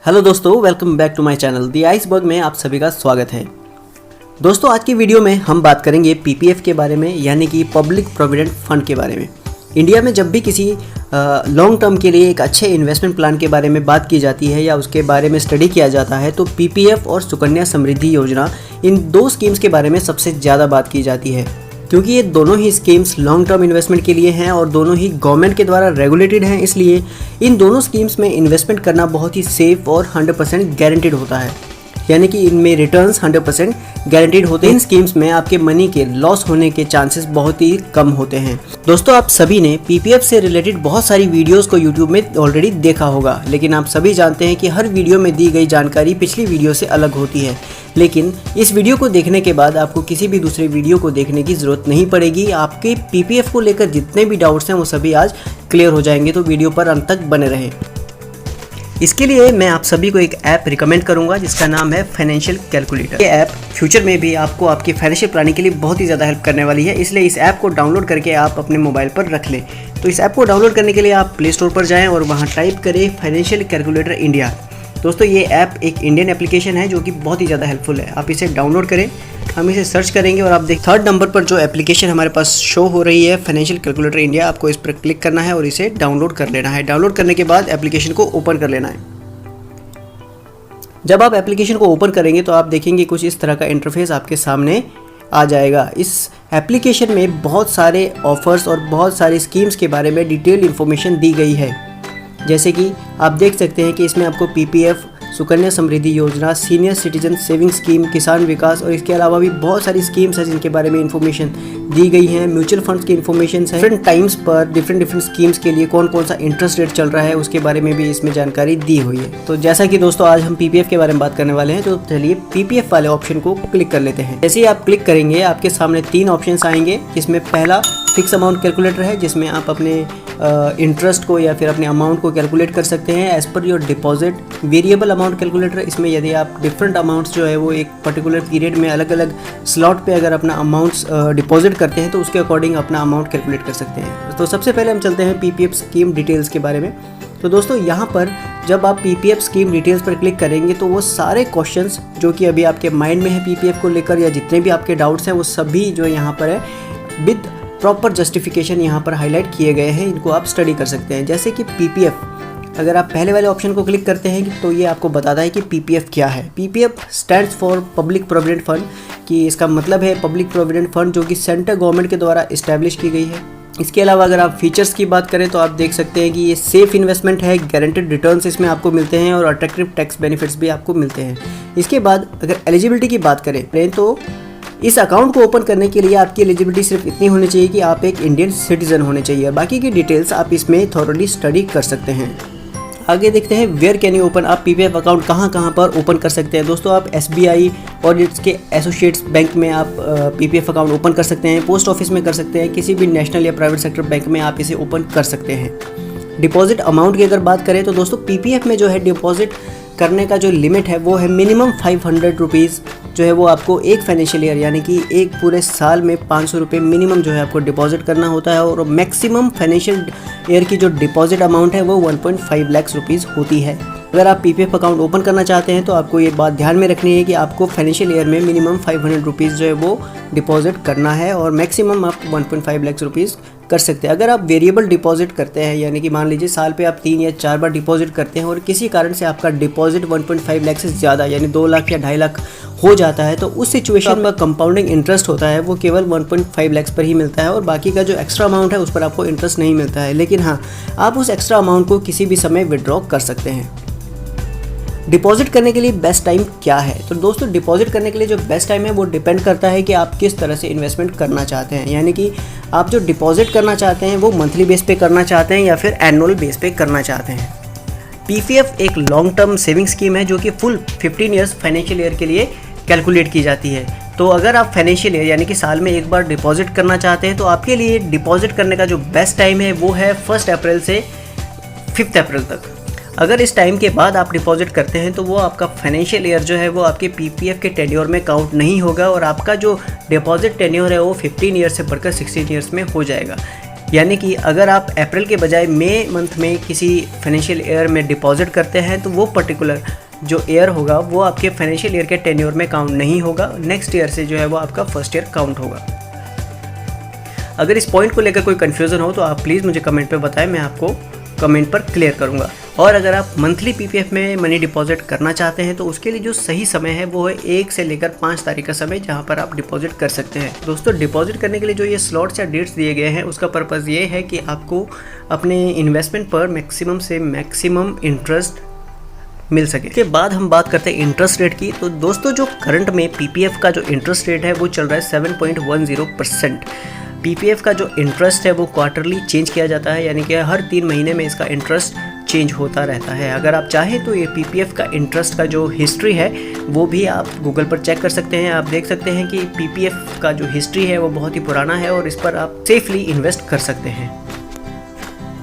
Hello दोस्तों, welcome back to my channel the Iceberg में आप सभी का स्वागत है। दोस्तों, आज की वीडियो में हम बात करेंगे पीपीएफ के बारे में, यानी कि पब्लिक प्रोविडेंट फंड के बारे में। इंडिया में जब भी किसी लॉन्ग टर्म के लिए एक अच्छे इन्वेस्टमेंट प्लान के बारे में बात की जाती है या उसके बारे में स्टडी किया जाता है तो पीपीएफ और सुकन्या समृद्धि योजना, इन दो स्कीम्स के बारे में सबसे ज़्यादा बात की जाती है, क्योंकि ये दोनों ही स्कीम्स लॉन्ग टर्म इन्वेस्टमेंट के लिए हैं और दोनों ही गवर्नमेंट के द्वारा रेगुलेटेड हैं। इसलिए इन दोनों स्कीम्स में इन्वेस्टमेंट करना बहुत ही सेफ और 100% गारंटीड होता है, यानी कि इनमें रिटर्न्स 100% गारंटीड होते हैं। इन स्कीम्स में आपके मनी के लॉस होने के चांसेस बहुत ही कम होते हैं। दोस्तों, आप सभी ने पीपीएफ से रिलेटेड बहुत सारी वीडियोस को यूट्यूब में ऑलरेडी देखा होगा, लेकिन आप सभी जानते हैं कि हर वीडियो में दी गई जानकारी पिछली वीडियो से अलग होती है। लेकिन इस वीडियो को देखने के बाद आपको किसी भी दूसरे वीडियो को देखने की ज़रूरत नहीं पड़ेगी। आपके पीपीएफ को लेकर जितने भी डाउट्स हैं वो सभी आज क्लियर हो जाएंगे, तो वीडियो पर अंत तक बने रहें। इसके लिए मैं आप सभी को एक ऐप रिकमेंड करूंगा जिसका नाम है फाइनेंशियल कैलकुलेटर। ये ऐप फ्यूचर में भी आपको आपकी फाइनेंशियल प्लानिंग के लिए बहुत ही ज़्यादा हेल्प करने वाली है, इसलिए इस ऐप को डाउनलोड करके आप अपने मोबाइल पर रख लें। तो इस ऐप को डाउनलोड करने के लिए आप प्ले स्टोर पर जाएँ और वहाँ टाइप करें फाइनेंशियल कैलकुलेटर इंडिया। दोस्तों, ये ऐप एक इंडियन एप्लीकेशन है जो कि बहुत ही ज़्यादा हेल्पफुल है। आप इसे डाउनलोड करें, हम इसे सर्च करेंगे और आप देख थर्ड नंबर पर जो एप्लीकेशन हमारे पास शो हो रही है फाइनेंशियल कैलकुलेटर इंडिया, आपको इस पर क्लिक करना है और इसे डाउनलोड कर लेना है। डाउनलोड करने के बाद एप्लीकेशन को ओपन कर लेना है। जब आप एप्लीकेशन को ओपन करेंगे तो आप देखेंगे कुछ इस तरह का इंटरफेस आपके सामने आ जाएगा। इस एप्लीकेशन में बहुत सारे ऑफर्स और बहुत सारी स्कीम्स के बारे में डिटेल इन्फॉर्मेशन दी गई है। जैसे कि आप देख सकते हैं कि इसमें आपको पीपीएफ, सुकन्या समृद्धि योजना, सीनियर सिटीजन सेविंग स्कीम, किसान विकास और इसके अलावा भी बहुत सारी स्कीम्स हैं जिनके बारे में इन्फॉर्मेशन दी गई है। म्यूचुअल फंड्स की इन्फॉर्मेशन है, डिफरेंट टाइम्स पर डिफरेंट स्कीम्स के लिए कौन कौन सा इंटरेस्ट रेट चल रहा है उसके बारे में भी इसमें जानकारी दी हुई है। तो जैसा कि दोस्तों आज हम पीपीएफ के बारे में बात करने वाले हैं, तो चलिए पीपीएफ वाले ऑप्शन को क्लिक कर लेते हैं। जैसे ही आप क्लिक करेंगे आपके सामने तीन ऑप्शन आएंगे, जिसमें पहला फिक्स अमाउंट कैलकुलेटर है, जिसमें आप अपने इंटरेस्ट को या फिर अपने अमाउंट को कैलकुलेट कर सकते हैं as per your deposit. Variable amount calculator, इसमें यदि आप डिफरेंट अमाउंट्स जो है वो एक पर्टिकुलर पीरियड में अलग अलग स्लॉट पे अगर अपना अमाउंट्स डिपॉजिट करते हैं तो उसके अकॉर्डिंग अपना अमाउंट कैलकुलेट कर सकते हैं। तो सबसे पहले हम चलते हैं पीपीएफ स्कीम डिटेल्स के बारे में। तो दोस्तों, यहाँ पर जब आप पीपीएफ स्कीम डिटेल्स पर क्लिक करेंगे तो वो सारे क्वेश्चंस जो कि अभी आपके माइंड में है पीपीएफ को लेकर या जितने भी आपके डाउट्स हैं वो सभी जो यहाँ पर है विद प्रॉपर जस्टिफिकेशन यहाँ पर हाईलाइट किए गए हैं। इनको आप स्टडी कर सकते हैं। जैसे कि पीपीएफ, अगर आप पहले वाले ऑप्शन को क्लिक करते हैं तो ये आपको बताता है कि पीपीएफ क्या है। PPF stands for public provident fund, कि इसका मतलब है पब्लिक प्रोविडेंट फंड जो कि सेंट्रल गवर्नमेंट के द्वारा इस्टेब्लिश की गई है। इसके अलावा अगर आप फीचर्स की बात करें तो आप देख सकते हैं कि ये सेफ इन्वेस्टमेंट है, गारंटेड रिटर्न्स इसमें आपको मिलते हैं और अट्रैक्टिव टैक्स बेनिफिट्स भी आपको मिलते हैं। इसके बाद अगर एलिजिबिलिटी की बात करें तो इस अकाउंट को ओपन करने के लिए आपकी एलिजिबिलिटी सिर्फ इतनी होनी चाहिए कि आप एक इंडियन सिटीजन होने चाहिए। बाकी की डिटेल्स आप इसमें थॉरोली स्टडी कर सकते हैं। आगे देखते हैं वेयर कैन यू ओपन, आप पीपीएफ अकाउंट कहाँ पर ओपन कर सकते हैं। दोस्तों, आप एसबीआई और इसके एसोसिएट्स बैंक में आप पीपीएफ अकाउंट ओपन कर सकते हैं, पोस्ट ऑफिस में कर सकते हैं, किसी भी नेशनल या प्राइवेट सेक्टर बैंक में आप इसे ओपन कर सकते हैं। डिपॉजिट अमाउंट की अगर बात करें तो दोस्तों पीपीएफ में जो है डिपॉजिट करने का जो लिमिट है वो है मिनिमम 500 रुपीज़ जो है वो आपको एक फाइनेंशियल ईयर यानी कि एक पूरे साल में 500 रुपये मिनिमम जो है आपको डिपॉजिट करना होता है। और मैक्सिमम फाइनेंशियल ईयर की जो डिपॉजिट अमाउंट है वो 1.5 लाख रुपीज़ होती है। अगर आप पीपीएफ अकाउंट ओपन करना चाहते हैं तो आपको ये बात ध्यान में रखनी है कि आपको फाइनेंशियल ईयर में मिनिमम 500 रुपीज़ जो है वो डिपॉजिट करना है और मैक्सिमम आप 1.5 लाख रुपीज़ कर सकते हैं। अगर आप वेरिएबल डिपॉजिट करते हैं, यानी कि मान लीजिए साल पे आप 3 या 4 बार डिपॉजिट करते हैं और किसी कारण से आपका डिपॉजिट 1.5 लाख से ज़्यादा यानी 2 लाख या 2.5 लाख हो जाता है, तो उस सिचुएशन में कंपाउंडिंग इंटरेस्ट होता है वो केवल 1.5 लाख पर ही मिलता है और बाकी का जो एक्स्ट्रा अमाउंट है उस पर आपको इंटरेस्ट नहीं मिलता है। लेकिन हाँ, आप उस एक्स्ट्रा अमाउंट को किसी भी समय विड्रॉ कर सकते हैं। डिपॉजिट करने के लिए बेस्ट टाइम क्या है? तो दोस्तों, डिपॉजिट करने के लिए जो बेस्ट टाइम है वो डिपेंड करता है कि आप किस तरह से इन्वेस्टमेंट करना चाहते हैं। यानी कि आप जो डिपॉजिट करना चाहते हैं वो मंथली बेस पे करना चाहते हैं या फिर एनुअल बेस पे करना चाहते हैं। पीपीएफ एक लॉन्ग टर्म सेविंग स्कीम है जो कि फुल 15 ईयर्स फाइनेंशियल ईयर के लिए कैलकुलेट की जाती है। तो अगर आप फाइनेंशियल ईयर यानी कि साल में एक बार डिपॉजिट करना चाहते हैं तो आपके लिए डिपॉजिट करने का जो बेस्ट टाइम है वो है 1 अप्रैल से 5 अप्रैल तक। अगर इस टाइम के बाद आप डिपॉजिट करते हैं तो वो आपका फाइनेंशियल ईयर जो है वो आपके पीपीएफ के टेन्योर में काउंट नहीं होगा और आपका जो डिपॉजिट टेन्योर है वो 15 ईयर से बढ़कर 16 ईयर्स में हो जाएगा। यानी कि अगर आप अप्रैल के बजाय मई मंथ में किसी फाइनेंशियल ईयर में डिपॉजिट करते हैं तो वो पर्टिकुलर जो ईयर होगा वो आपके फाइनेंशियल ईयर के टेन्योर में काउंट नहीं होगा, नेक्स्ट ईयर से जो है वो आपका फर्स्ट ईयर काउंट होगा। अगर इस पॉइंट को लेकर कोई कन्फ्यूज़न हो तो आप प्लीज़ मुझे कमेंट पे बताएं, मैं आपको कमेंट पर क्लियर करूंगा। और अगर आप मंथली पीपीएफ में मनी डिपॉजिट करना चाहते हैं तो उसके लिए जो सही समय है वो है 1 से लेकर 5 तारीख का समय, जहां पर आप डिपॉजिट कर सकते हैं। दोस्तों, डिपॉजिट करने के लिए जो ये स्लॉट्स या डेट्स दिए गए हैं उसका पर्पज़ ये है कि आपको अपने इन्वेस्टमेंट पर मैक्सिमम से मैक्सिमम इंटरेस्ट मिल सके। इसके बाद हम बात करते हैं इंटरेस्ट रेट की। तो दोस्तों, जो करंट में पीपीएफ का जो इंटरेस्ट रेट है वो चल रहा है 7.10%। पीपीएफ का जो इंटरेस्ट है वो क्वार्टरली चेंज किया जाता है, यानी कि हर 3 महीने में इसका इंटरेस्ट चेंज होता रहता है। अगर आप चाहें तो ये पीपीएफ का इंटरेस्ट का जो हिस्ट्री है वो भी आप गूगल पर चेक कर सकते हैं। आप देख सकते हैं कि पीपीएफ का जो हिस्ट्री है वो बहुत ही पुराना है और इस पर आप सेफली इन्वेस्ट कर सकते हैं।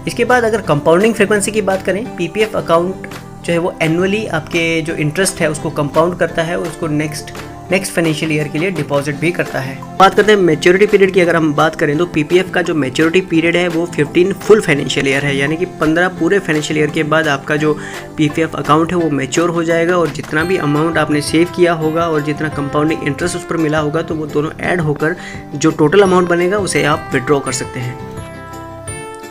इसके बाद अगर कंपाउंडिंग फ्रीक्वेंसी की बात करें, पीपीएफ अकाउंट जो है वो एनुअली आपके जो इंटरेस्ट है उसको कंपाउंड करता है और उसको नेक्स्ट फाइनेंशियल ईयर के लिए डिपॉजिट भी करता है। बात करते हैं मैच्योरिटी पीरियड की। अगर हम बात करें तो पीपीएफ का जो मैच्योरिटी पीरियड है वो 15 फुल फाइनेंशियल ईयर है, यानी कि 15 पूरे फाइनेंशियल ईयर के बाद आपका जो पीपीएफ अकाउंट है वो मैच्योर हो जाएगा और जितना भी अमाउंट आपने सेव किया होगा और जितना कंपाउंडिंग इंटरेस्ट उस पर मिला होगा तो वो दोनों ऐड होकर जो टोटल अमाउंट बनेगा उसे आप विड्रॉ कर सकते हैं।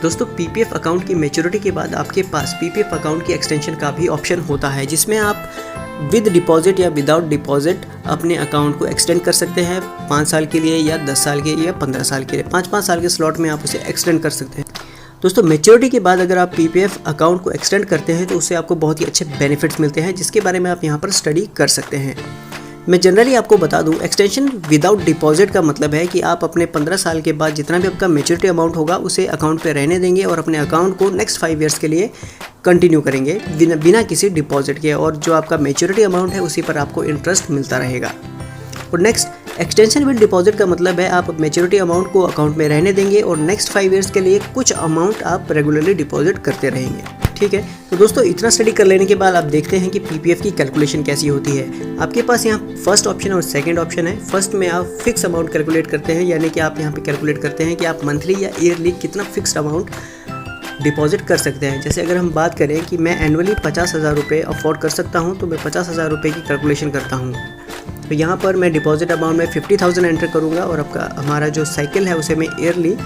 दोस्तों, पीपीएफ अकाउंट की मैच्योरिटी के बाद आपके पास पीपीएफ अकाउंट की एक्सटेंशन का भी ऑप्शन होता है, जिसमें आप विद डिपॉजिट या विदाउट डिपॉजिट अपने अकाउंट को एक्सटेंड कर सकते हैं 5 साल के लिए या 10 साल के या 15 साल के लिए। 5-5 साल के स्लॉट में आप उसे एक्सटेंड कर सकते हैं। दोस्तों, मैच्योरिटी के बाद अगर आप पीपीएफ अकाउंट को एक्सटेंड करते हैं तो उससे आपको बहुत ही अच्छे बेनिफिट्स मिलते हैं, जिसके बारे में आप यहाँ पर स्टडी कर सकते हैं। मैं जनरली आपको बता दूं, एक्सटेंशन विदाउट डिपॉजिट का मतलब है कि आप अपने 15 साल के बाद जितना भी आपका मैच्योरिटी अमाउंट होगा उसे अकाउंट पे रहने देंगे और अपने अकाउंट को नेक्स्ट 5 ईयर्स के लिए कंटिन्यू करेंगे बिना किसी डिपॉजिट के, और जो आपका मैच्योरिटी अमाउंट है उसी पर आपको इंटरेस्ट मिलता रहेगा। और नेक्स्ट एक्सटेंशन विद डिपॉजिट का मतलब है आप मैच्योरिटी अमाउंट को अकाउंट में रहने देंगे और नेक्स्ट 5 ईयर्स के लिए कुछ अमाउंट आप रेगुलरली डिपॉजिट करते रहेंगे। ठीक है, तो दोस्तों इतना स्टडी कर लेने के बाद आप देखते हैं कि पीपीएफ की कैलकुलेशन कैसी होती है। आपके पास यहाँ फर्स्ट ऑप्शन और सेकंड ऑप्शन है। फर्स्ट में आप फिक्स अमाउंट कैलकुलेट करते हैं, यानी कि आप यहाँ पे कैलकुलेट करते हैं कि आप मंथली या ईयरली कितना फिक्स्ड अमाउंट डिपॉजिट कर सकते हैं। जैसे अगर हम बात करें कि मैं एनुअली 50,000 रुपये अफोर्ड कर सकता हूँ तो मैं 50,000 रुपये की कैलकुलेशन करता हूँ। तो यहाँ पर मैं डिपॉजिट अमाउंट में 50,000 एंटर करूँगा और आपका हमारा जो साइकिल है उसे मैं ईयरली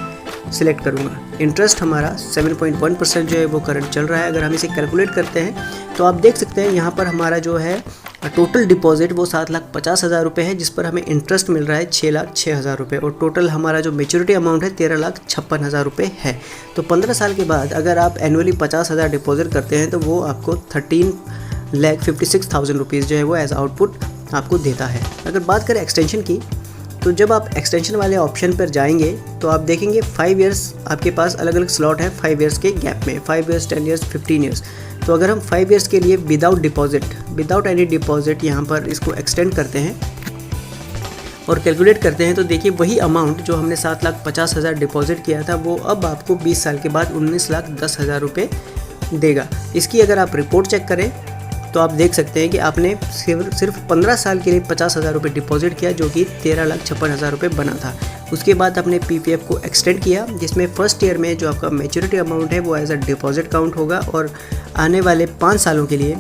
सिलेक्ट करूँगा। इंटरेस्ट हमारा 7.1% जो है वो करंट चल रहा है। अगर हम इसे कैलकुलेट करते हैं तो आप देख सकते हैं यहाँ पर हमारा जो है टोटल डिपॉजिट वो 7,50,000 रुपये है, जिस पर हमें इंटरेस्ट मिल रहा है 6,06,000 रुपये, और टोटल हमारा जो मैच्योरिटी अमाउंट है 13,56,000 रुपये है। तो 15 साल के बाद अगर आप एनुअली 50,000 डिपॉजिट करते हैं तो वो आपको 13,56,000 रुपीज़ जो है वो एज आउटपुट आपको देता है। अगर बात करें एक्सटेंशन की, तो जब आप एक्सटेंशन वाले ऑप्शन पर जाएंगे तो आप देखेंगे 5 ईयर्स आपके पास अलग अलग स्लॉट है 5 ईयर्स के गैप में, 5 ईयर्स, 10 ईयर्स, 15 ईयर्स। तो अगर हम 5 ईयर्स के लिए विदाउट एनी डिपॉजिट यहाँ पर इसको एक्सटेंड करते हैं और कैलकुलेट करते हैं तो देखिए वही अमाउंट जो हमने 7,50,000 डिपॉजिट किया था वो अब आपको 20 साल के बाद 19,10,000 रुपये देगा। इसकी अगर आप रिपोर्ट चेक करें तो आप देख सकते हैं कि आपने सिर्फ 15 साल के लिए 50,000 रुपये डिपॉजिट किया, जो कि 13,56,000 रुपये बना था। उसके बाद आपने पीपीएफ को एक्सटेंड किया, जिसमें फर्स्ट ईयर में जो आपका मैच्योरिटी अमाउंट है वो एज अ डिपॉजिट काउंट होगा और आने वाले 5 सालों के लिए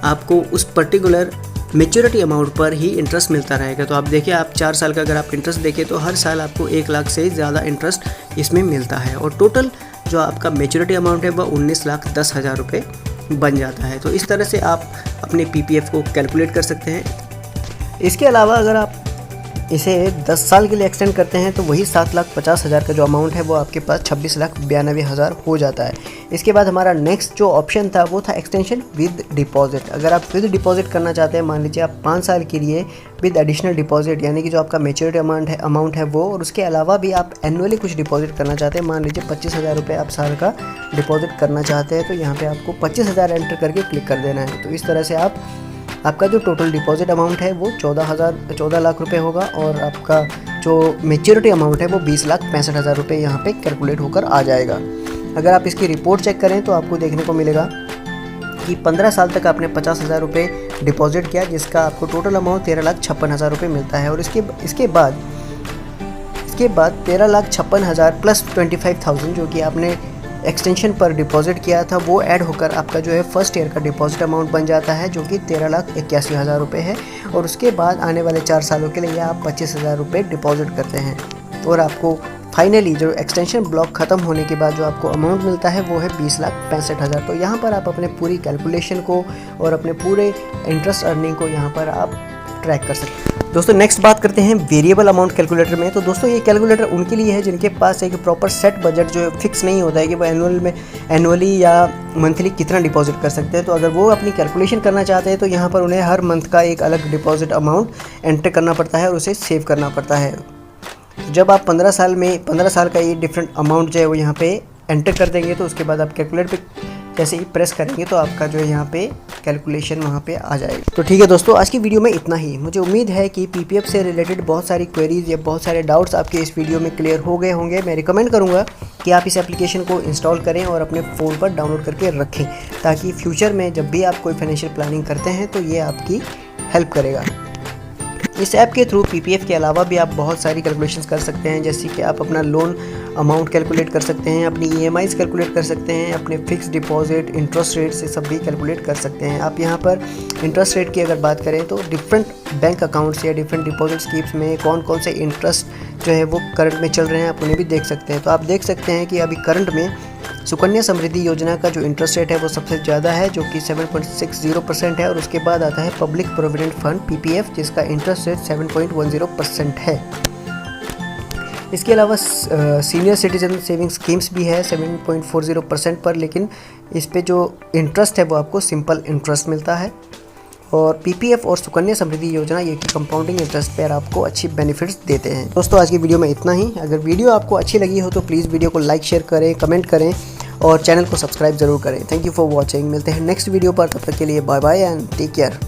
आपको उस पर्टिकुलर मैच्योरिटी अमाउंट पर ही इंटरेस्ट मिलता रहेगा। तो आप देखिए, आप 4 साल का अगर आप इंटरेस्ट देखें तो हर साल आपको 1 लाख से ज़्यादा इंटरेस्ट इसमें मिलता है और टोटल जो आपका मैच्योरिटी अमाउंट है वह 19,10,000 रुपये बन जाता है। तो इस तरह से आप अपने पीपीएफ को कैलकुलेट कर सकते हैं। इसके अलावा अगर आप इसे 10 साल के लिए एक्सटेंड करते हैं तो वही 7,50,000 का जो अमाउंट है वो आपके पास 26,92,000 हो जाता है। इसके बाद हमारा नेक्स्ट जो ऑप्शन था वो था एक्सटेंशन विद डिपॉजिट। अगर आप विद डिपॉजिट करना चाहते हैं, मान लीजिए आप 5 साल के लिए विद एडिशनल डिपॉजिट, यानी कि जो आपका मैच्योरिटी अमाउंट है वो, और उसके अलावा भी आप एनुअली कुछ डिपॉजिट करना चाहते हैं, मान लीजिए 25,000 रुपये आप साल का डिपॉजिट करना चाहते हैं, तो यहाँ पर आपको 25,000 एंटर करके क्लिक कर देना है। तो इस तरह से आपका जो टोटल डिपॉजिट अमाउंट है वो 14 लाख रुपए होगा और आपका जो मैच्योरिटी अमाउंट है वो 20,65,000 रुपये यहाँ पे कैलकुलेट होकर आ जाएगा। अगर आप इसकी रिपोर्ट चेक करें तो आपको देखने को मिलेगा कि 15 साल तक आपने 50,000 रुपये डिपॉजिट किया, जिसका आपको टोटल अमाउंट 13,56,000 रुपये मिलता है। और इसके उसके बाद 13,56,000 प्लस 25,000 जो कि आपने एक्सटेंशन पर डिपॉजिट किया था वो ऐड होकर आपका जो है फर्स्ट ईयर का डिपॉजिट अमाउंट बन जाता है, जो कि 13,81,000 रुपये है। और उसके बाद आने वाले 4 सालों के लिए आप 25,000 रुपये डिपॉजिट करते हैं और आपको फाइनली जो एक्सटेंशन ब्लॉक ख़त्म होने के बाद जो आपको अमाउंट मिलता है वो है 20,65,000। तो यहाँ पर आप अपने पूरी कैलकुलेशन को और अपने पूरे इंटरेस्ट अर्निंग को यहाँ पर आप ट्रैक कर सकते हैं। दोस्तों नेक्स्ट बात करते हैं वेरिएबल अमाउंट कैलकुलेटर में। तो दोस्तों ये कैलकुलेटर उनके लिए है जिनके पास एक प्रॉपर सेट बजट जो है फिक्स नहीं होता है कि वो एनुअली या मंथली कितना डिपॉजिट कर सकते हैं। तो अगर वो अपनी कैलकुलेशन करना चाहते हैं तो यहाँ पर उन्हें हर मंथ का एक अलग डिपॉजिट अमाउंट एंटर करना पड़ता है और उसे सेव करना पड़ता है। जब आप 15 साल का ये डिफरेंट अमाउंट जो है वो यहाँ पे एंटर कर देंगे तो उसके बाद आप कैलकुलेट पे जैसे ही प्रेस करेंगे तो आपका जो है यहाँ पे कैलकुलेशन वहाँ पे आ जाएगा। तो ठीक है दोस्तों, आज की वीडियो में इतना ही। मुझे उम्मीद है कि पीपीएफ से रिलेटेड बहुत सारी क्वेरीज या बहुत सारे डाउट्स आपके इस वीडियो में क्लियर हो गए होंगे। मैं रिकमेंड करूँगा कि आप इस एप्लीकेशन को इंस्टॉल करें और अपने फ़ोन पर डाउनलोड करके रखें, ताकि फ्यूचर में जब भी आप कोई फाइनेंशियल प्लानिंग करते हैं तो ये आपकी हेल्प करेगा। इस ऐप के थ्रू पीपीएफ के अलावा भी आप बहुत सारी कैलकुलेशंस कर सकते हैं, जैसे कि आप अपना लोन अमाउंट कैलकुलेट कर सकते हैं, अपनी ईएमआईज़ कैलकुलेट कर सकते हैं, अपने फिक्स डिपॉजिट, इंटरेस्ट रेट से सब भी कैलकुलेट कर सकते हैं। आप यहाँ पर इंटरेस्ट रेट की अगर बात करें तो डिफरेंट बैंक अकाउंट्स या डिफरेंट डिपॉजिट स्कीम्स में कौन कौन से इंटरेस्ट जो है वो करंट में चल रहे हैं आप उन्हें भी देख सकते हैं। तो आप देख सकते हैं कि अभी करंट में सुकन्या समृद्धि योजना का जो इंटरेस्ट रेट है वो सबसे ज़्यादा है, जो कि 7.60% है। और उसके बाद आता है पब्लिक प्रोविडेंट फंड पीपीएफ, जिसका इंटरेस्ट रेट 7.10% है। इसके अलावा सीनियर सिटीजन सेविंग स्कीम्स भी है 7.40% पर, लेकिन इस पे जो इंटरेस्ट है वो आपको सिंपल इंटरेस्ट मिलता है। और पीपीएफ और सुकन्या समृद्धि योजना ये कि कंपाउंडिंग इंटरेस्ट पर आपको अच्छी बेनिफिट्स देते हैं। दोस्तों आज की वीडियो में इतना ही। अगर वीडियो आपको अच्छी लगी हो तो प्लीज़ वीडियो को लाइक, शेयर करें, कमेंट करें और चैनल को सब्सक्राइब ज़रूर करें। Thank you for watching. मिलते हैं नेक्स्ट वीडियो पर, तब तक के लिए bye bye and take care.